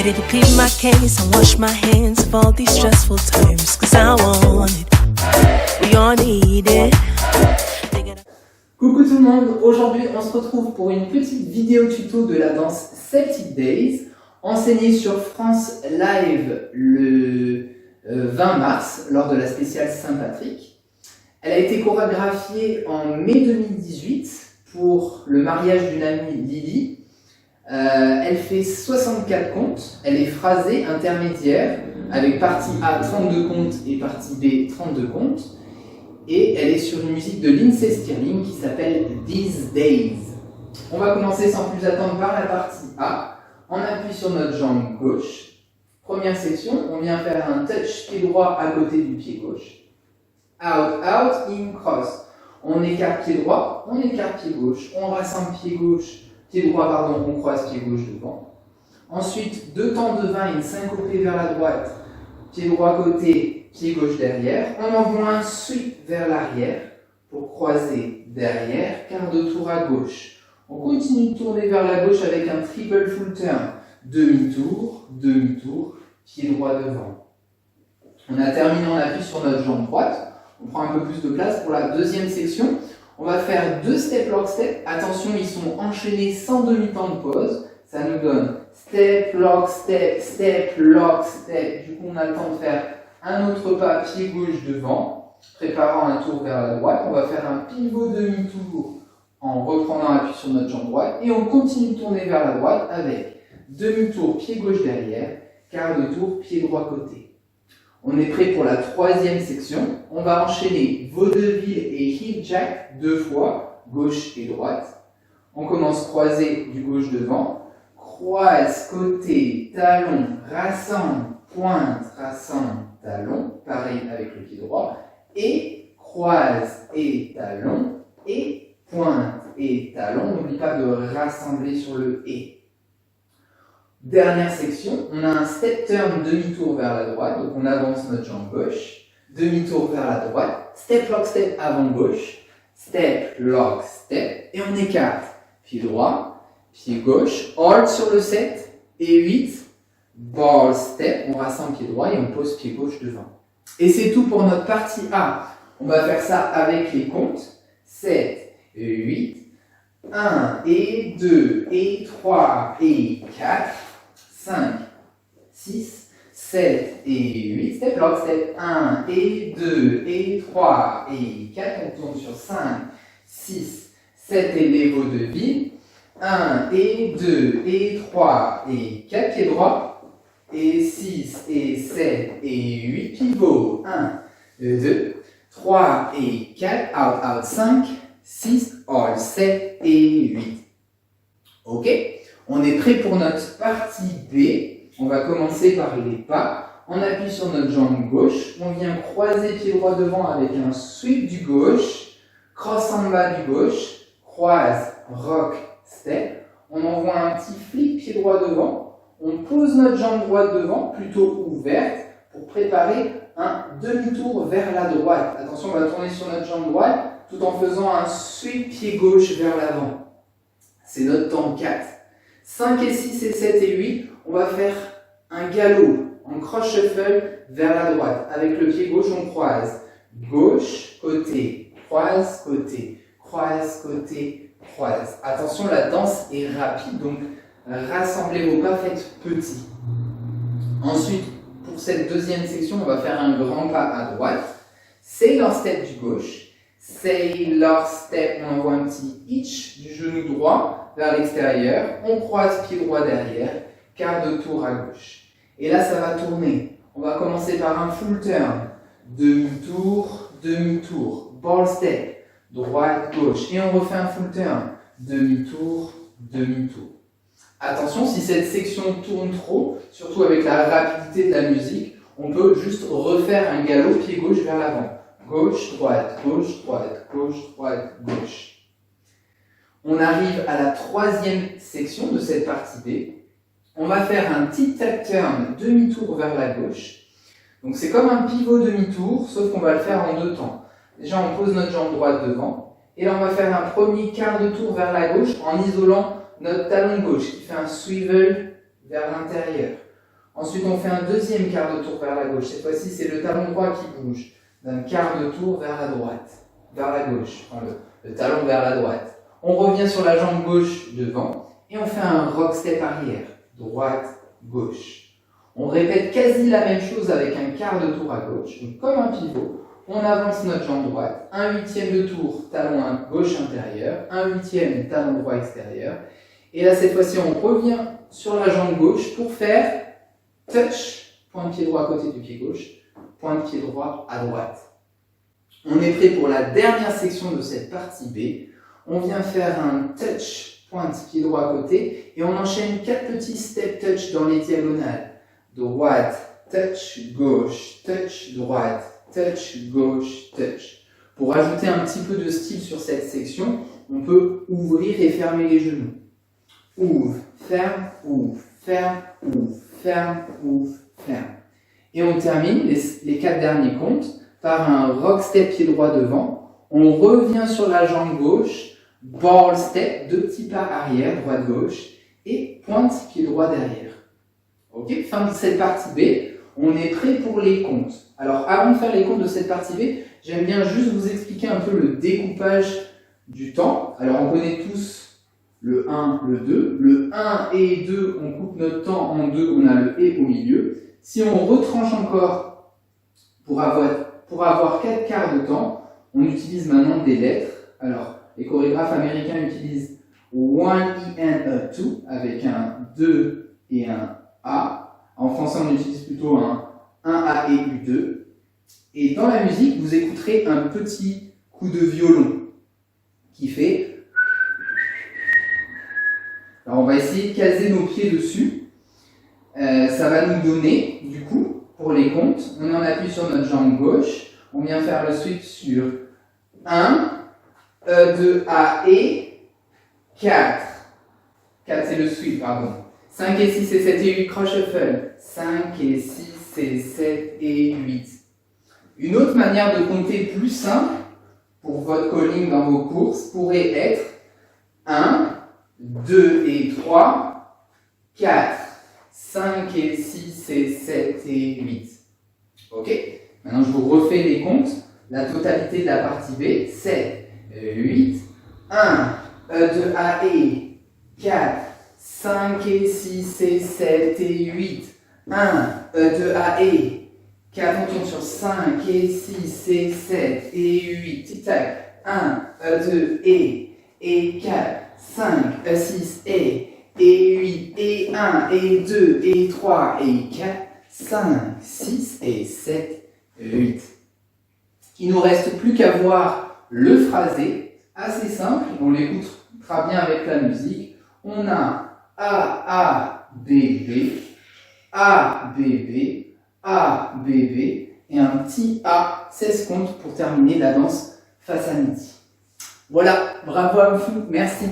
Ready to plead my case and wash my hands of all these stressful times. Cause I want it, we all need it. Coucou tout le monde, aujourd'hui on se retrouve pour une petite vidéo tuto de la danse Celtic Days, enseignée sur France Live le 20 mars lors de la spéciale Saint-Patrick. Elle a été chorégraphiée en mai 2018 pour le mariage d'une amie, Lily. Elle fait 64 comptes, elle est phrasée intermédiaire avec partie A 32 comptes et partie B 32 comptes. Et elle est sur une musique de Lindsey Stirling qui s'appelle These Days. On va commencer sans plus attendre par la partie A. On appuie sur notre jambe gauche. Première section, on vient faire un touch pied droit à côté du pied gauche. Out, out, in, cross. On écarte pied droit, on écarte pied gauche. On rassemble pied droit, on croise pied gauche devant. Ensuite, deux temps de 20, une syncopée vers la droite. Pied droit côté, pied gauche derrière. On envoie un sweep vers l'arrière pour croiser derrière, quart de tour à gauche. On continue de tourner vers la gauche avec un triple full turn. Demi-tour, demi-tour, pied droit devant. On a terminé, on appuie sur notre jambe droite. On prend un peu plus de place pour la deuxième section. On va faire deux step lock step. Attention, ils sont enchaînés sans demi-temps de pause. Ça nous donne step, lock, step, step, lock, step. Du coup, on a le temps de faire un autre pas, pied gauche devant, préparant un tour vers la droite. On va faire un pivot demi-tour en reprenant appui sur notre jambe droite. Et on continue de tourner vers la droite avec demi-tour, pied gauche derrière, quart de tour, pied droit côté. On est prêt pour la troisième section. On va enchaîner vaudeville et heel jack deux fois, gauche et droite. On commence croisé du gauche devant. Croise, côté, talon, rassemble, pointe, rassemble, talon. Pareil avec le pied droit. Et croise et talon. Et pointe et talon. N'oublie pas de rassembler sur le et. Dernière section, on a un step turn demi-tour vers la droite, donc on avance notre jambe gauche, demi-tour vers la droite, step lock step avant gauche, step lock step, et on écarte pied droit, pied gauche, hold sur le 7 et 8, ball step, on rassemble pied droit et on pose pied gauche devant. Et c'est tout pour notre partie A. On va faire ça avec les comptes, 7 et 8, 1 et 2 et 3 et 4, 5, 6, 7 et 8, step lock, step 1 et 2 et 3 et 4, on tourne sur 5, 6, 7 et les vaudevilles, 1 et 2 et 3 et 4 pieds droits, et 6 et 7 et 8 pivots, 1, 2, 3 et 4, out, out, 5, 6, all, 7 et 8. Ok, on est prêt pour notre partie B. On va commencer par les pas. On appuie sur notre jambe gauche. On vient croiser pied droit devant avec un sweep du gauche. Cross en bas du gauche. Croise, rock, step. On envoie un petit flip pied droit devant. On pose notre jambe droite devant, plutôt ouverte, pour préparer un demi-tour vers la droite. Attention, on va tourner sur notre jambe droite tout en faisant un sweep pied gauche vers l'avant. C'est notre temps 4. 5 et 6 et 7 et 8, on va faire un galop en cross shuffle vers la droite. Avec le pied gauche, on croise. Gauche, côté, croise, côté, croise, côté, croise. Attention, la danse est rapide, donc rassemblez vos pas, faites petit. Ensuite, pour cette deuxième section, on va faire un grand pas à droite. Sailor step du gauche. Sailor step, on envoie un petit hitch du genou droit vers l'extérieur. On croise pied droit derrière, quart de tour à gauche. Et là, ça va tourner. On va commencer par un full turn. Demi-tour, demi-tour. Ball step, droite, gauche. Et on refait un full turn. Demi-tour, demi-tour. Attention, si cette section tourne trop, surtout avec la rapidité de la musique, on peut juste refaire un galop pied gauche vers l'avant. Gauche, droite, gauche, droite, gauche, droite, gauche. On arrive à la troisième section de cette partie B. On va faire un tic-tac turn demi-tour vers la gauche. Donc c'est comme un pivot demi-tour, sauf qu'on va le faire en deux temps. Déjà, on pose notre jambe droite devant. Et là, on va faire un premier quart de tour vers la gauche en isolant notre talon gauche qui fait un swivel vers l'intérieur. Ensuite, on fait un deuxième quart de tour vers la gauche. Cette fois-ci, c'est le talon droit qui bouge. D'un quart de tour vers la droite, vers la gauche, enfin, le talon vers la droite. On revient sur la jambe gauche devant et on fait un rock step arrière, droite, gauche. On répète quasi la même chose avec un quart de tour à gauche, donc comme un pivot. On avance notre jambe droite, 1/8 de tour, talon gauche intérieur, 1/8 talon droit extérieur. Et là, cette fois-ci, on revient sur la jambe gauche pour faire touch, point de pied droit à côté du pied gauche, point de pied droit à droite. On est prêt pour la dernière section de cette partie B. On vient faire un touch, pointe pied droit à côté, et on enchaîne 4 petits step touch dans les diagonales. Droite, touch, gauche, touch, droite, touch, gauche, touch. Pour ajouter un petit peu de style sur cette section, on peut ouvrir et fermer les genoux. Ouvre, ferme, ferme, ferme. Et on termine les 4 derniers comptes par un rock step pied droit devant. On revient sur la jambe gauche, ball step, 2 petits pas arrière, droite-gauche, et pointe pied droit derrière. Ok, fin de cette partie B. On est prêt pour les comptes. Alors, avant de faire les comptes de cette partie B, j'aime bien juste vous expliquer un peu le découpage du temps. Alors, on connaît tous le 1, le 2. Le 1 et 2, on coupe notre temps en deux, on a le et au milieu. Si on retranche encore pour avoir 4 quarts de temps, on utilise maintenant des lettres. Alors, les chorégraphes américains utilisent 1 E and a 2 avec un 2 et un A. En français, on utilise plutôt un 1A et U2. Et dans la musique, vous écouterez un petit coup de violon qui fait... Alors, on va essayer de caser nos pieds dessus. Ça va nous donner, du coup, pour les comptes, on en appuie sur notre jambe gauche. On vient faire le switch sur 1, 2, A et 4. 4, c'est le switch, pardon. 5 et 6 et 7 et 8, cross shuffle. 5 et 6 et 7 et 8. Une autre manière de compter plus simple pour votre calling dans vos courses pourrait être 1, 2 et 3, 4, 5 et 6 et 7 et 8. Ok? Maintenant, je vous refais les comptes. La totalité de la partie B, c'est 8, 1, 2, A et 4, 5 et 6 et 7 et 8. 1, 2, A et 4, on tourne sur 5 et 6 et 7 et 8. Tic-tac. 1, 2 et 4, 5, 6 et 8 et 1 et 2 et 3 et 4, 5, 6 et 7, 8. Il nous reste plus qu'à voir le phrasé, assez simple, on l'écoutera bien avec la musique. On a A, A, B, B, A, B, B, A, B, B, et un petit A, 16 comptes pour terminer la danse face à midi. Voilà, bravo à vous, merci.